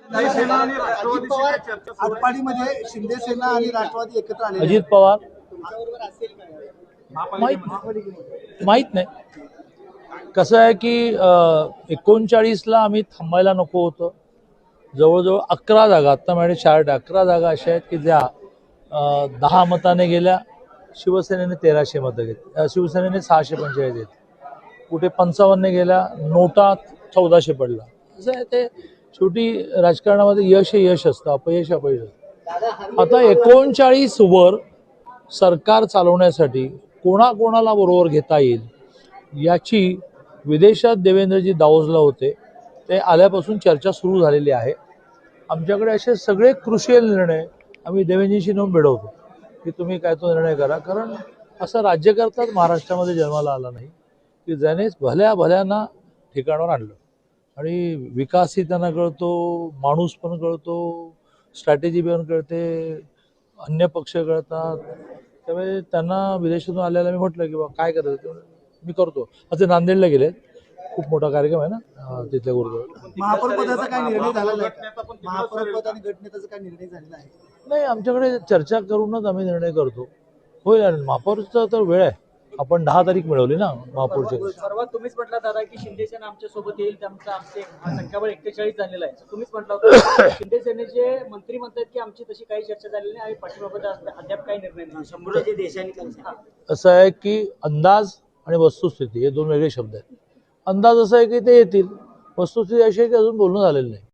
शिवसेना आणि राष्ट्रवादीची काय चर्चा सुरू आहे? आटपाडीमध्ये शिंदे सेना आणि राष्ट्रवादी एकत्र आले. अजित पवार महापालिकेमध्ये माहीत नाही. कसं आहे की 39ला आम्ही थांबायला नको होतं. जवळजवळ 11 जागा, आत्ता मॅडम चार्ट 11 जागा अशा आहेत की ज्या 10 मताने गेल्या. शिवसेनेने 1300 मतं घेतली, शिवसेनेने 645 घेतली, कुठे 55 गेल्या, नोटा 1400 पडला. असं आहे ते. शेवटी राजकारणामध्ये यश हे यश असतं, अपयश अपयश असतं. आता 39 वर सरकार चालवण्यासाठी कोणाकोणाला बरोबर घेता येईल याची विदेशात देवेंद्रजी दावोसला होते, ते आल्यापासून चर्चा सुरू झालेली आहे. आमच्याकडे असे सगळे क्रुशियल निर्णय आम्ही देवेंद्रजीशी नेऊन भिडवतो की तुम्ही काय तो निर्णय करा. कारण असं राज्यकर्ताच महाराष्ट्रामध्ये जन्माला आला नाही की ज्याने भल्या भल्यांना ठिकाणावर आणलं. आणि विकासही त्यांना कळतो, माणूस पण कळतो, स्ट्रॅटेजी पण कळते, अन्य पक्ष कळतात. त्यामुळे त्यांना विदेशातून आल्याला मी म्हटलं की बाबा काय करायचं मी करतो. असे नांदेडला गेले, खूप मोठा कार्यक्रम आहे ना तिथल्या गुरुद्वारा. महापौर पदाचा काय निर्णय झालेला आहे? महापौर पद आणि गटनेताचा काय निर्णय झालेला आहे? नाही, आमच्याकडे चर्चा करूनच आम्ही निर्णय करतो. होईल. आणि महापौरचा तर वेळ आहे, आपण 10 तारीख मिळवली ना महापौरची. सर्वात तुम्हीच म्हटलं दादा की शिंदे सेना आमच्या सोबत येईल, त्यामुळे आमचे संख्याबळ 41 झालेलं आहे. तुम्हीच म्हटलं होतं शिंदे सेनेचे मंत्री म्हणतात की आमची तशी काही चर्चा झालेली नाही, आम्ही पाठीमागं अद्याप काही निर्णय नाही. संपूर्ण देशाने असं आहे की अंदाज आणि वस्तुस्थिती हे दोन वेगळे शब्द आहेत. अंदाज असा आहे की ते येतील, वस्तुस्थिती अशी आहे की अजून बोलणं झालेलं नाही.